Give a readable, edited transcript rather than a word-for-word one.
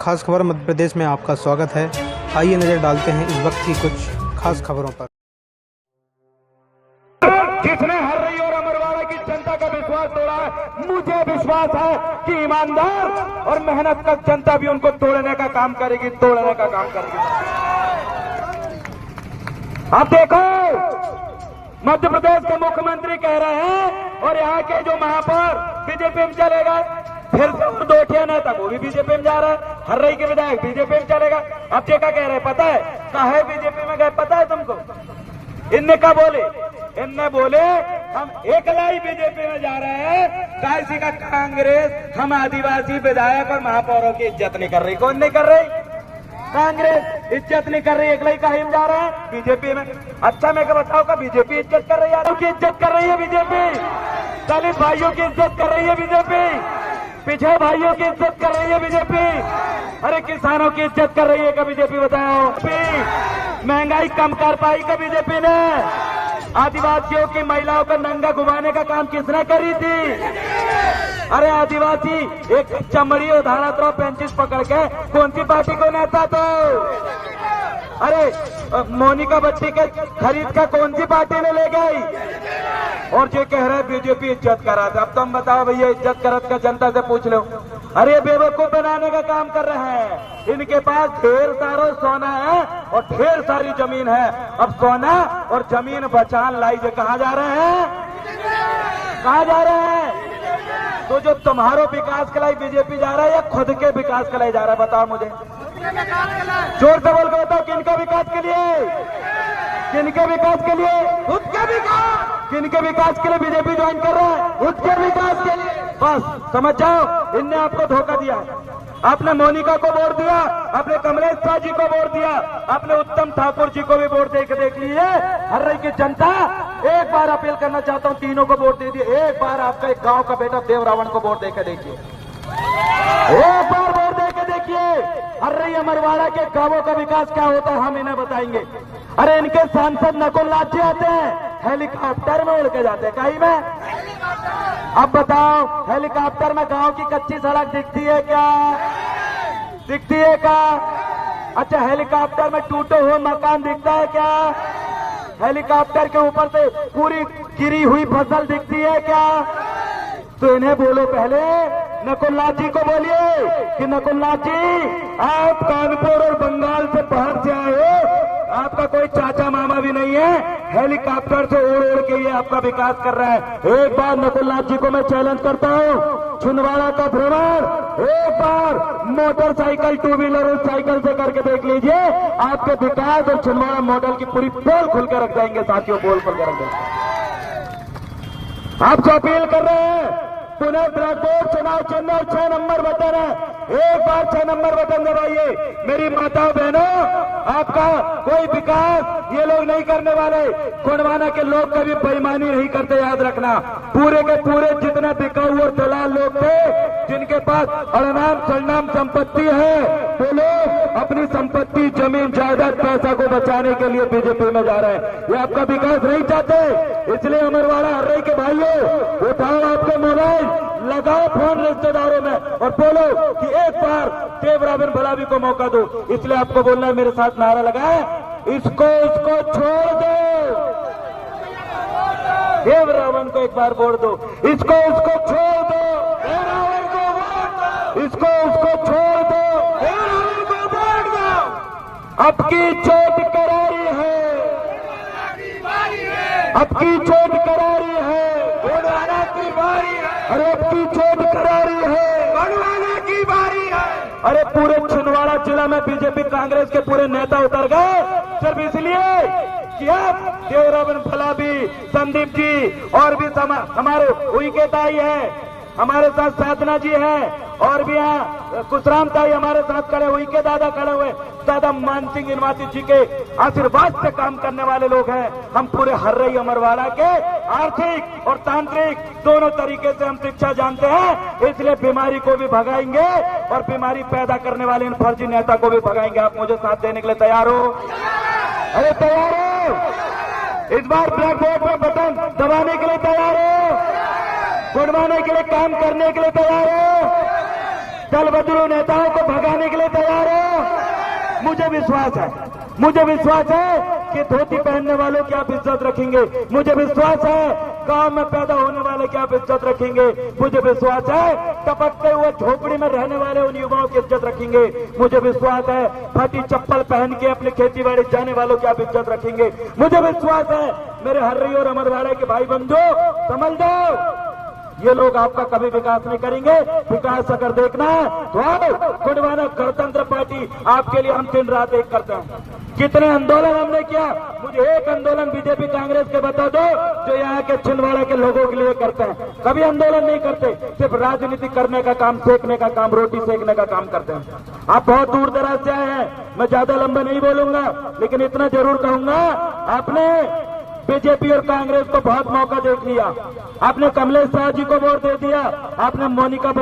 खास खबर मध्य प्रदेश में आपका स्वागत है। आइए नजर डालते हैं इस वक्त की कुछ खास खबरों पर। जिसने हर्रई और अमरवाड़ा की जनता का विश्वास तोड़ा है, मुझे विश्वास है कि ईमानदार और मेहनत का जनता भी उनको तोड़ने का काम करेगी। अब देखो, मध्य प्रदेश के मुख्यमंत्री कह रहे हैं और यहाँ के जो महापौर बीजेपी में चलेगा, फिर से दोठिया नेता वो भी बीजेपी में जा रहा है, हर्रई के विधायक बीजेपी में चलेगा। अब क्या कह रहे हैं पता है? काहे बीजेपी में गए पता है तुमको? इनने क्या बोले? इनने बोले हम एकला ही बीजेपी में जा रहे हैं, काशी का कांग्रेस हम आदिवासी विधायक और महापौरों की इज्जत नहीं कर रही। कौन नहीं कर रही? कांग्रेस इज्जत नहीं कर रही, एकला ही काहे में जा रहे हैं बीजेपी में। अच्छा मैं क्या बताऊं का बीजेपी इज्जत कर रही है, यारों की इज्जत कर रही है बीजेपी, दलित भाइयों की इज्जत कर रही है बीजेपी, पिछड़े भाइयों की इज्जत कर रही है बीजेपी, अरे किसानों की इज्जत कर रही है क्या बीजेपी? बताओ, महंगाई कम कर पाई क्या बीजेपी ने? आदिवासियों की महिलाओं का नंगा घुमाने का काम किसने करी थी? अरे आदिवासी एक चमड़ी और धारा तो पेंचिस पकड़ के कौन सी पार्टी को नेता तो? अरे मोनिका बट्टी के खरीद का कौन सी पार्टी ने ले गई? और जो कह रहे बीजेपी इज्जत करा था। अब तुम बताओ भैया, इज्जत करत का जनता से पूछ लो। अरे बेवकूफ बनाने का काम कर रहे हैं। इनके पास ढेर सारा सोना है और ढेर सारी जमीन है। अब सोना और जमीन बचान लाई जो कहाँ जा रहे हैं? कहाँ जा रहे हैं? तो जो तुम्हारो विकास के लिए बीजेपी जा रहा है या खुद के विकास के लिए जा रहा है? बताओ मुझे, जोर से बोल के बताओ, किनका विकास के लिए? किनके विकास के लिए? खुद के विकास। किनके विकास के लिए बीजेपी ज्वाइन कर रहा है? खुद के विकास के लिए। बस समझ जाओ, इनने आपको धोखा दिया। आपने मोनिका को वोट दिया, आपने कमलेश शाह जी को वोट दिया, आपने उत्तम ठाकुर जी को भी वोट देख लीजिए। हर्रई की जनता, एक बार अपील करना चाहता हूं, तीनों को वोट दे दिए। एक बार आपका एक गांव का बेटा देव रावण को वोट देकर देखिए, एक बार वोट देकर देखिए। हर्रई अमरवाड़ा के गांवों का विकास क्या होता है हम इन्हें बताएंगे। अरे इनके सांसद नकुल नाथ जी आते हैं, हेलीकॉप्टर में उड़ के जाते हैं। कहीं में? अब बताओ, हेलीकॉप्टर में गांव की कच्ची सड़क दिखती है क्या? दिखती है क्या? अच्छा, हेलीकॉप्टर में टूटे हुए मकान दिखता है क्या? हेलीकॉप्टर के ऊपर से पूरी गिरी हुई फसल दिखती है क्या? तो इन्हें बोलो पहले, नकुलनाथ जी को बोलिए कि नकुलनाथ जी, आप कानपुर और बंगाल से बाहर से आए हो, आपका कोई चाचा मामा भी नहीं है, हेलीकॉप्टर से उड़ के ये आपका विकास कर रहा है। एक बार नकुलनाथ जी को मैं चैलेंज करता हूँ, छिंदवाड़ा का भ्रमण एक बार मोटरसाइकिल, टू व्हीलर और साइकिल से करके देख लीजिए। आपके विकास और छिंदवाड़ा मॉडल की पूरी पोल खुल के रख देंगे साथियों, पोल खुल के रख देंगे। आपसे अपील कर रहे हैं, पुनः ब्लैकबोर्ड चुनाव चिन्ह 6 नंबर बटन है, एक बार 6 नंबर बटन दबाइए। मेरी माताओं बहनों, आपका कोई विकास ये लोग नहीं करने वाले। गोंडवाना के लोग कभी बेईमानी नहीं करते, याद रखना। पूरे के पूरे जितने बिकाऊ और दलाल लोग थे, जिनके पास अड़नाम सड़नाम संपत्ति है, वो लोग अपनी संपत्ति, जमीन, जायदाद, पैसा को बचाने के लिए बीजेपी में जा रहे हैं। ये आपका विकास नहीं चाहते। इसलिए अमरवाड़ा हर्रई के भाइयों, उठाओ आपके मोबाइल, लगाओ फोन रिश्तेदारों में और बोलो कि एक बार देव रावण भलावी को मौका दो। इसलिए आपको बोलना है, मेरे साथ नारा लगाए, इसको छोड़ दो, देव रावण को एक बार वोट दो, इसको छोड़ दो, देव रावण को वोट दो, इसको छोड़ दो, देव रावण को वोट दो। अब की चोट करारी है, अब की चोट करारी है, गोंडवाना की बारी है। अरे अब की चोट करारी है, गोंडवाना की बारी है। अरे पूरे छिंदवाड़ा जिला में बीजेपी कांग्रेस के पूरे नेता उतर गए, सिर्फ इसलिए कि अब देव रावण भलावी, संदीप जी और भी हमारे उइके ताई है, हमारे साथ साधना जी है, और भी यहाँ कुशराम ताई हमारे साथ खड़े, उइके दादा खड़े हुए, दादा मान सिंह इनवाती जी के आशीर्वाद से काम करने वाले लोग हैं। हम पूरे हर्रई अमरवाड़ा के आर्थिक और तांत्रिक दोनों तरीके से हम शिक्षा जानते हैं, इसलिए बीमारी को भी भगाएंगे और बीमारी पैदा करने वाले इन फर्जी नेता को भी भगाएंगे। आप मुझे साथ देने के लिए तैयार हो? अरे तैयार हो? इस बार ब्लैक बोर्ड पर बटन दबाने के लिए तैयार हो? गुणवाने के लिए काम करने के लिए तैयार हो? दल बदलू नेताओं को भगाने के लिए तैयार हो? मुझे विश्वास है कि धोती पहनने वालों की आप इज्जत रखेंगे। मुझे विश्वास है गांव में पैदा होने वाले की आप इज्जत रखेंगे। मुझे विश्वास है टपकते हुए झोपड़ी में रहने वाले उन युवाओं की इज्जत रखेंगे। मुझे विश्वास है फटी चप्पल पहन के अपनी खेती बाड़ी जाने वालों की आप इज्जत रखेंगे। मुझे विश्वास है मेरे हर्री और अमरवाड़ा के भाई बंधु, समझ जाओ ये लोग आपका कभी विकास नहीं करेंगे। विकास अगर देखना है तो आओ, कुंडवाना गणतंत्र पार्टी आपके लिए हम दिन रात एक करते हैं। कितने आंदोलन हमने किया, मुझे एक आंदोलन बीजेपी कांग्रेस के बता दो जो यहाँ के छिंदवाड़ा के लोगों के लिए करते हैं। कभी आंदोलन नहीं करते, सिर्फ राजनीति करने का काम, सेकने का काम, रोटी सेकने का काम करते हैं। आप बहुत दूर दराज से आए हैं, मैं ज्यादा लंबा नहीं बोलूंगा, लेकिन इतना जरूर कहूंगा, आपने बीजेपी और कांग्रेस को बहुत मौका देख लिया। आपने कमलेश शाह जी को वोट दे दिया, आपने मोनिका